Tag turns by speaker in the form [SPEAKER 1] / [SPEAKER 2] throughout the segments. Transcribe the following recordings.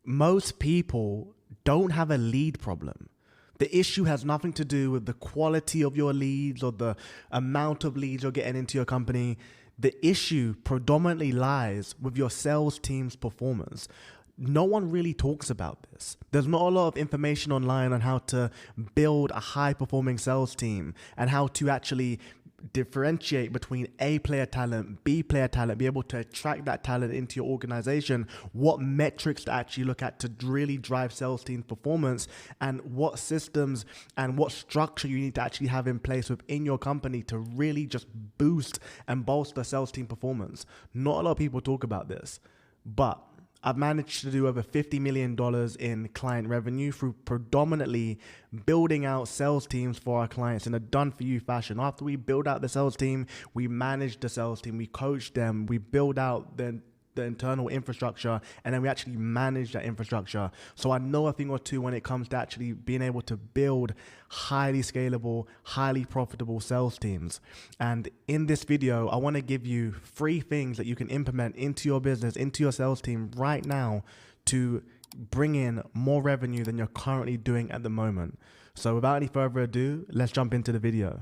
[SPEAKER 1] most people don't have a lead problem. The issue has nothing to do with the quality of your leads or the amount of leads you're getting into your company. The issue predominantly lies with your sales team's performance. No one really talks about this. There's not a lot of information online on how to build a high-performing sales team and how to actually differentiate between A player talent, B player talent, be able to attract that talent into your organization, what metrics to actually look at to really drive sales team performance, and what systems and what structure you need to actually have in place within your company to really just boost and bolster sales team performance. Not a lot of people talk about this, but I've managed to do over $50 million in client revenue through predominantly building out sales teams for our clients in a done-for-you fashion. After we build out the sales team, we manage the sales team, we coach them, we build out the internal infrastructure, and then we actually manage that infrastructure. So I know a thing or two when it comes to actually being able to build highly scalable, highly profitable sales teams. And in this video, I want to give you 3 things that you can implement into your business, into your sales team right now to bring in more revenue than you're currently doing at the moment. So without any further ado, let's jump into the video.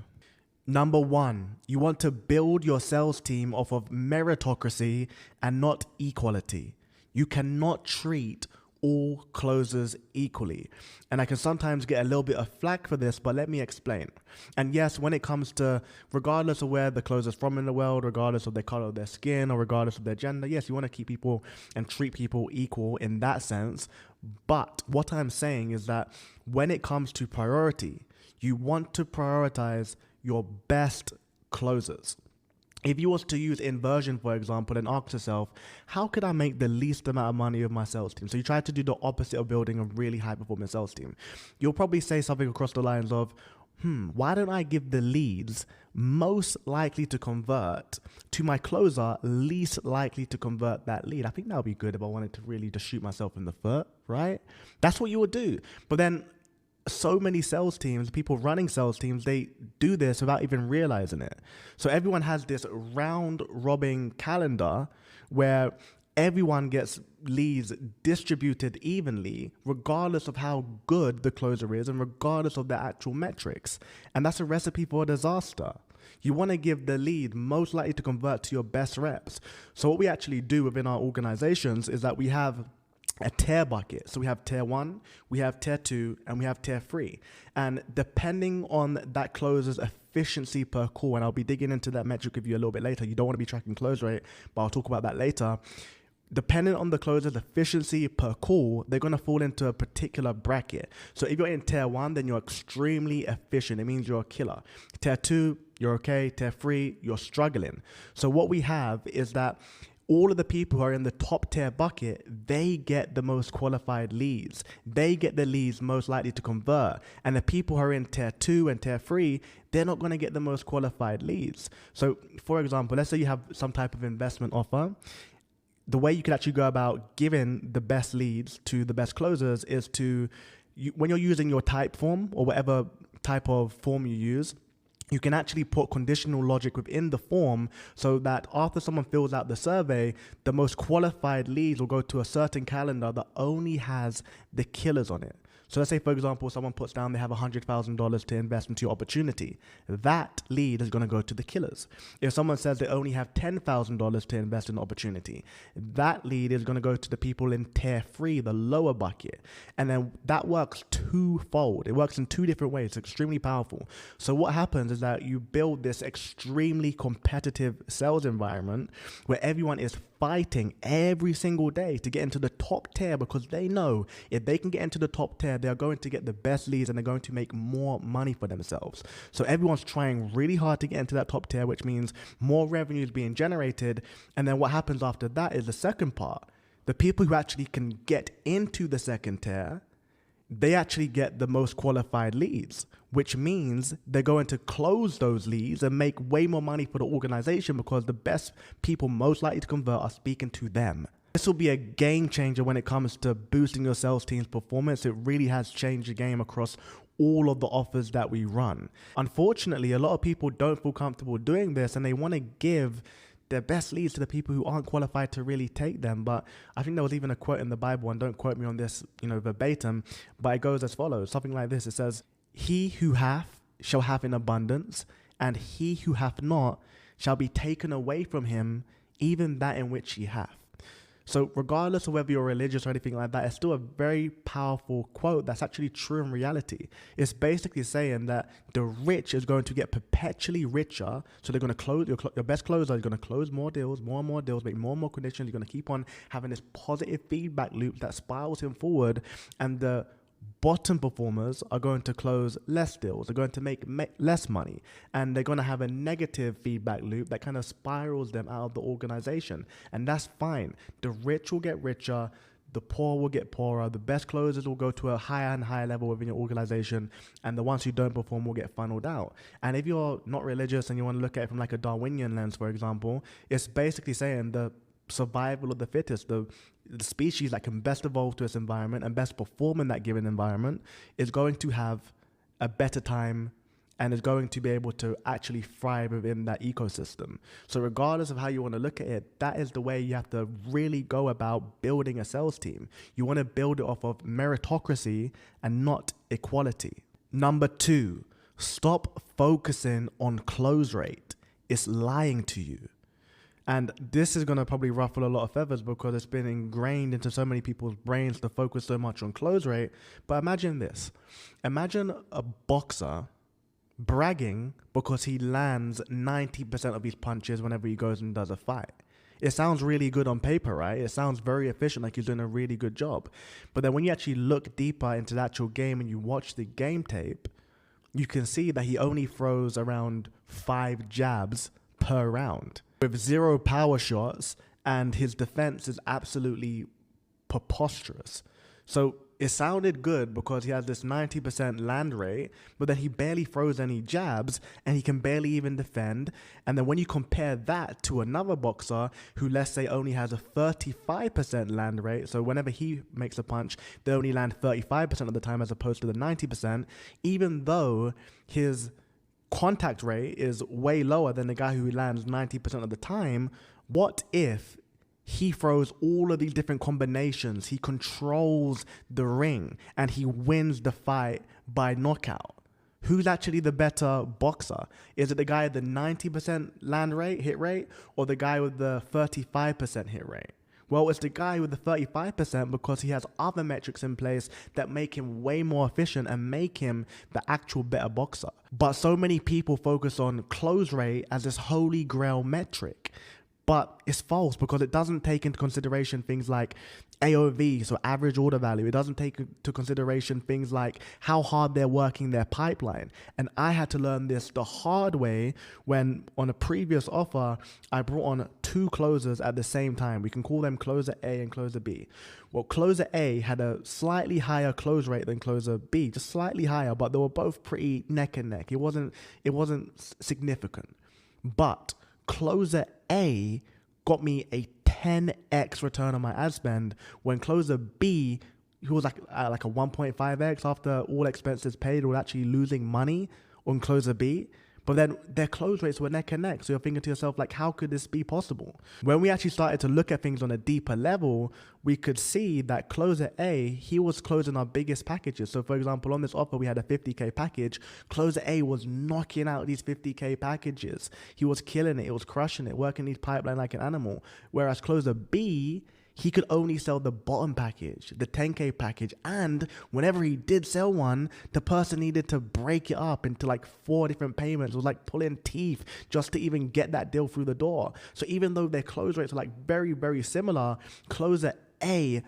[SPEAKER 1] Number 1, you want to build your sales team off of meritocracy and not equality. You cannot treat all closers equally. And I can sometimes get a little bit of flack for this, but let me explain. And yes, when it comes to, regardless of where the closer's from in the world, regardless of the color of their skin, or regardless of their gender, yes, you want to keep people and treat people equal in that sense. But what I'm saying is that when it comes to priority, you want to prioritize your best closers. If you was to use inversion, for example, and ask yourself, how could I make the least amount of money with my sales team? So you try to do the opposite of building a really high-performing sales team. You'll probably say something across the lines of, why don't I give the leads most likely to convert to my closer least likely to convert that lead? I think that would be good if I wanted to really just shoot myself in the foot, right? That's what you would do. But then so many sales teams, people running sales teams, they do this without even realizing it. So everyone has this round robin calendar where everyone gets leads distributed evenly, regardless of how good the closer is and regardless of the actual metrics. And that's a recipe for disaster. You want to give the lead most likely to convert to your best reps. So what we actually do within our organizations is that we have a tier bucket. So we have tier 1, we have tier 2, and we have tier 3. And depending on that closer's efficiency per call, and I'll be digging into that metric with you a little bit later. You don't want to be tracking close rate, but I'll talk about that later. Depending on the closer's efficiency per call, they're going to fall into a particular bracket. So if you're in tier 1, then you're extremely efficient. It means you're a killer. Tier 2, you're okay. Tier 3, you're struggling. So what we have is that all of the people who are in the top tier bucket, they get the most qualified leads. They get the leads most likely to convert. And the people who are in tier 2 and tier 3, they're not going to get the most qualified leads. So for example, let's say you have some type of investment offer. The way you can actually go about giving the best leads to the best closers is to, when you're using your type form or whatever type of form you use, you can actually put conditional logic within the form so that after someone fills out the survey, the most qualified leads will go to a certain calendar that only has the killers on it. So let's say, for example, someone puts down they have $100,000 to invest into your opportunity. That lead is going to go to the killers. If someone says they only have $10,000 to invest in an opportunity, that lead is going to go to the people in tier 3, the lower bucket. And then that works twofold. It works in 2 different ways. It's extremely powerful. So what happens is that you build this extremely competitive sales environment where everyone is fighting every single day to get into the top tier, because they know if they can get into the top tier, they're going to get the best leads and they're going to make more money for themselves. So everyone's trying really hard to get into that top tier, which means more revenue is being generated. And then what happens after that is the second part. The people who actually can get into the second tier, they actually get the most qualified leads, which means they're going to close those leads and make way more money for the organization because the best people most likely to convert are speaking to them. This will be a game changer when it comes to boosting your sales team's performance. It really has changed the game across all of the offers that we run. Unfortunately, a lot of people don't feel comfortable doing this and they want to give their best leads to the people who aren't qualified to really take them. But I think there was even a quote in the Bible, and don't quote me on this, verbatim, but it goes as follows, something like this. It says, "He who hath shall have in abundance, and he who hath not shall be taken away from him, even that in which he hath." So regardless of whether you're religious or anything like that, it's still a very powerful quote that's actually true in reality. It's basically saying that the rich is going to get perpetually richer. So they're going to close, your best closer is going to close more deals, more and more deals, make more and more conditions. You're going to keep on having this positive feedback loop that spirals him forward. And the bottom performers are going to close less deals. They're going to make less money, and they're going to have a negative feedback loop that kind of spirals them out of the organization. And that's fine. The rich will get richer. The poor will get poorer. The best closers will go to a higher and higher level within your organization, and the ones who don't perform will get funneled out. And if you're not religious and you want to look at it from like a Darwinian lens, for example, it's basically saying the survival of the fittest, the species that can best evolve to its environment and best perform in that given environment is going to have a better time and is going to be able to actually thrive within that ecosystem. So regardless of how you want to look at it, that is the way you have to really go about building a sales team. You want to build it off of meritocracy and not equality. Number 2, stop focusing on close rate. It's lying to you. And this is going to probably ruffle a lot of feathers because it's been ingrained into so many people's brains to focus so much on close rate. But imagine this. Imagine a boxer bragging because he lands 90% of his punches whenever he goes and does a fight. It sounds really good on paper, right? It sounds very efficient, like he's doing a really good job. But then when you actually look deeper into the actual game and you watch the game tape, you can see that he only throws around 5 jabs per round with 0 power shots, and his defense is absolutely preposterous. So it sounded good because he has this 90% land rate, but then he barely throws any jabs and he can barely even defend. And then when you compare that to another boxer who, let's say, only has a 35% land rate, so whenever he makes a punch, they only land 35% of the time as opposed to the 90%, even though his contact rate is way lower than the guy who lands 90% of the time, what if he throws all of these different combinations, he controls the ring, and he wins the fight by knockout? Who's actually the better boxer? Is it the guy with the 90% land rate, hit rate, or the guy with the 35% hit rate? Well, it's the guy with the 35% because he has other metrics in place that make him way more efficient and make him the actual better boxer. But so many people focus on close rate as this holy grail metric. But it's false because it doesn't take into consideration things like AOV, so average order value. It doesn't take into consideration things like how hard they're working their pipeline. And I had to learn this the hard way when on a previous offer, I brought on 2 closers at the same time. We can call them closer A and closer B. Well, closer A had a slightly higher close rate than closer B, just slightly higher, but they were both pretty neck and neck. It wasn't significant. But closer A got me a 10x return on my ad spend when closer B, who was like a 1.5x after all expenses paid, was actually losing money on closer B. But then their close rates were neck and neck. So you're thinking to yourself, like, how could this be possible? When we actually started to look at things on a deeper level, we could see that closer A, he was closing our biggest packages. So for example, on this offer, we had a 50K package. Closer A was knocking out these 50K packages. He was killing it. He was crushing it, working his pipeline like an animal. Whereas closer B, he could only sell the bottom package, the 10K package. And whenever he did sell one, the person needed to break it up into like 4 different payments. It was like pulling teeth just to even get that deal through the door. So even though their close rates are like very, very similar, closer A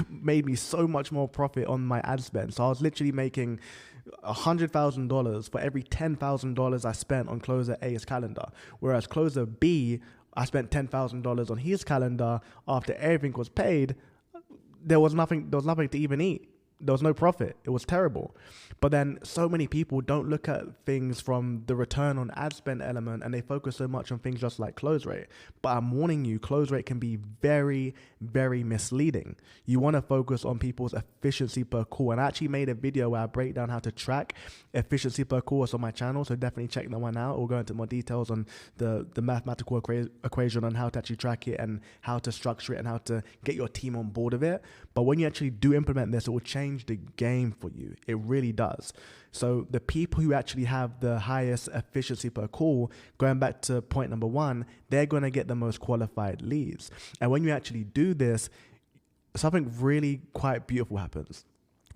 [SPEAKER 1] made me so much more profit on my ad spend. So I was literally making $100,000 for every $10,000 I spent on closer A's calendar. Whereas closer B, I spent $10,000 on his calendar. After everything was paid, there was nothing to even eat. no profit. It was terrible. But then so many people don't look at things from the return on ad spend element, and they focus so much on things just like close rate. But I'm warning you, close rate can be very, very misleading. You want to focus on people's efficiency per call. And I actually made a video where I break down how to track efficiency per call. It's on my channel, so definitely check that one out. We'll go into more details on the mathematical equation on how to actually track it and how to structure it and how to get your team on board of it. But when you actually do implement this, it will change the game for you. It really does. So the people who actually have the highest efficiency per call, going back to point number one, they're going to get the most qualified leads. And when you actually do this, something really quite beautiful happens.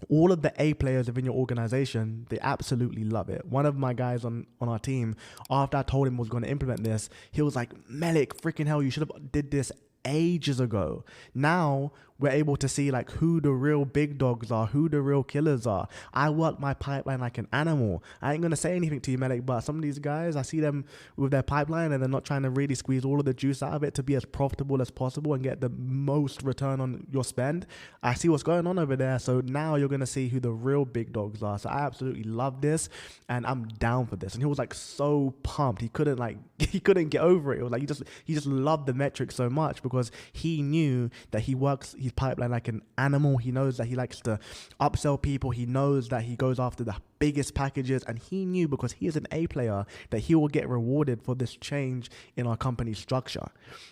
[SPEAKER 1] All of the A players within your organization, they absolutely love it. One of my guys on our team, after I told him I was going to implement this, he was like, Melik, freaking hell, you should have did this ages ago. Now we're able to see like who the real big dogs are, who the real killers are. I work my pipeline like an animal. I ain't gonna say anything to you, Melik, but some of these guys, I see them with their pipeline and they're not trying to really squeeze all of the juice out of it to be as profitable as possible and get the most return on your spend. I see what's going on over there. So now you're gonna see who the real big dogs are. So I absolutely love this and I'm down for this. And he was like so pumped. He couldn't get over it. It was like he just loved the metric so much because he knew that he works his pipeline like an animal. He knows that he likes to upsell people. He knows that he goes after the biggest packages, and he knew because he is an A player that he will get rewarded for this change in our company structure.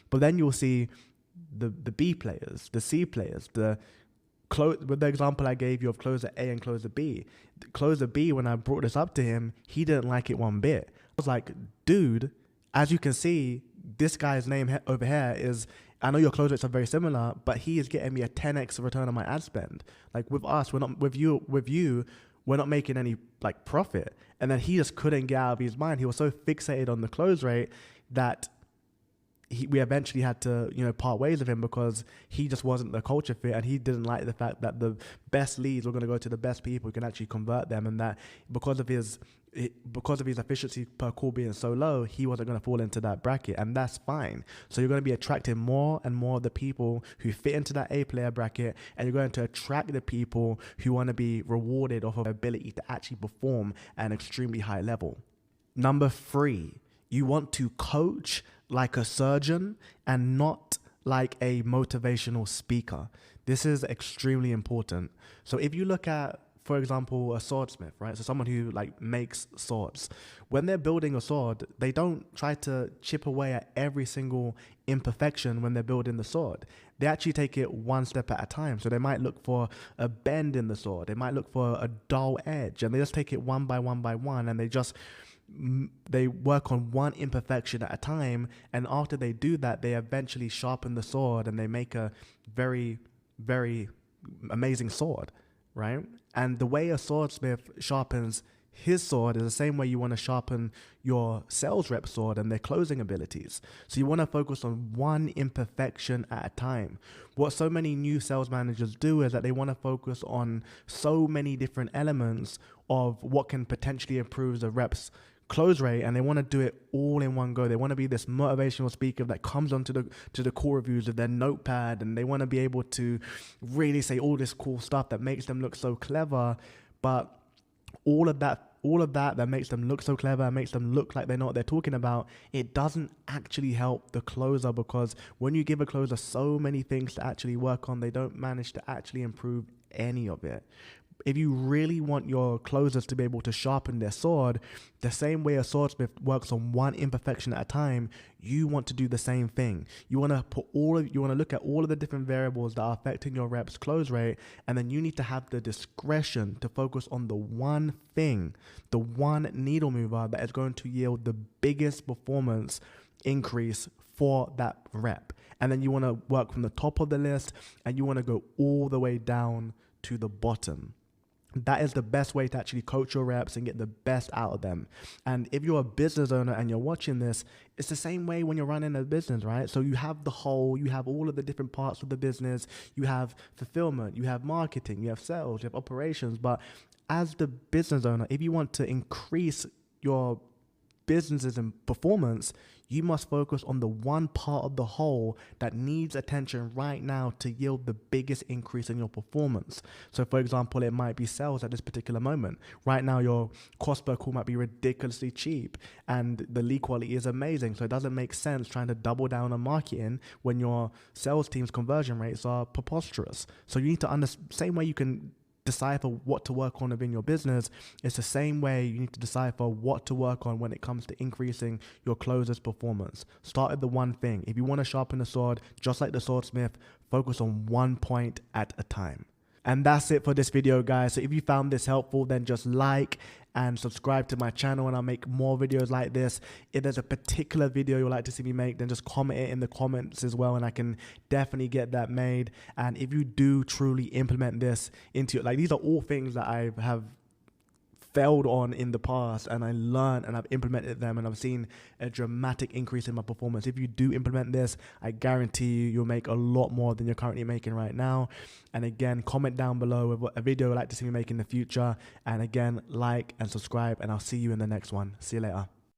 [SPEAKER 1] But then you'll see the B players, the C players, with the example I gave you of closer A and closer B. Closer B, when I brought this up to him, he didn't like it one bit. I was like, dude, as you can see, this guy's name over here is, I know your close rates are very similar, but he is getting me a 10x return on my ad spend. Like with us, we're not with you, we're not making any like profit. And then he just couldn't get out of his mind. He was so fixated on the close rate that we eventually had to, part ways with him because he just wasn't the culture fit, and he didn't like the fact that the best leads were going to go to the best people who can actually convert them, and that because of his efficiency per call being so low, he wasn't going to fall into that bracket, and that's fine. So you're going to be attracting more and more of the people who fit into that A player bracket, and you're going to attract the people who want to be rewarded off of their ability to actually perform at an extremely high level. Number 3, you want to coach like a surgeon and not like a motivational speaker. This is extremely important. So if you look at, for example, a swordsmith, right? So someone who makes swords. When they're building a sword, they don't try to chip away at every single imperfection when they're building the sword. They actually take it one step at a time. So they might look for a bend in the sword. They might look for a dull edge, and they just take it one by one, and they work on one imperfection at a time, and after they do that, they eventually sharpen the sword and they make a very, very amazing sword, right? And the way a swordsmith sharpens his sword is the same way you want to sharpen your sales rep sword and their closing abilities. So you want to focus on one imperfection at a time. What so many new sales managers do is that they want to focus on so many different elements of what can potentially improve the rep's close rate, and they want to do it all in one go. They want to be this motivational speaker that comes onto the call reviews with their notepad, and they want to be able to really say all this cool stuff that makes them look so clever. But all of that makes them look so clever and makes them look like they know what they're talking about, it doesn't actually help the closer, because when you give a closer so many things to actually work on, they don't manage to actually improve any of it. If you really want your closers to be able to sharpen their sword, the same way a swordsmith works on one imperfection at a time, you want to do the same thing. You want to look at all of the different variables that are affecting your rep's close rate, and then you need to have the discretion to focus on the one thing, the one needle mover that is going to yield the biggest performance increase for that rep. And then you want to work from the top of the list, and you want to go all the way down to the bottom. That is the best way to actually coach your reps and get the best out of them. And if you're a business owner and you're watching this, it's the same way when you're running a business, right? So you have the whole, you have all of the different parts of the business. You have fulfillment, you have marketing, you have sales, you have operations. But as the business owner, if you want to increase your businesses and performance, you must focus on the one part of the whole that needs attention right now to yield the biggest increase in your performance. So for example, it might be sales at this particular moment. Right now, your cost per call might be ridiculously cheap and the lead quality is amazing. So it doesn't make sense trying to double down on marketing when your sales team's conversion rates are preposterous. So you need to understand, same way you can decipher what to work on within your business, it's the same way you need to decipher what to work on when it comes to increasing your closer's performance. Start with the one thing. If you want to sharpen the sword, just like the swordsmith, focus on one point at a time. And that's it for this video, guys. So if you found this helpful, then just like and subscribe to my channel and I'll make more videos like this. If there's a particular video you'd like to see me make, then just comment it in the comments as well and I can definitely get that made. And if you do truly implement this into it, like these are all things that I have failed on in the past and I learned and I've implemented them and I've seen a dramatic increase in my performance. If you do implement this, I guarantee you'll make a lot more than you're currently making right now. And again, comment down below with a video you'd like to see me make in the future. And again, like and subscribe and I'll see you in the next one. See you later.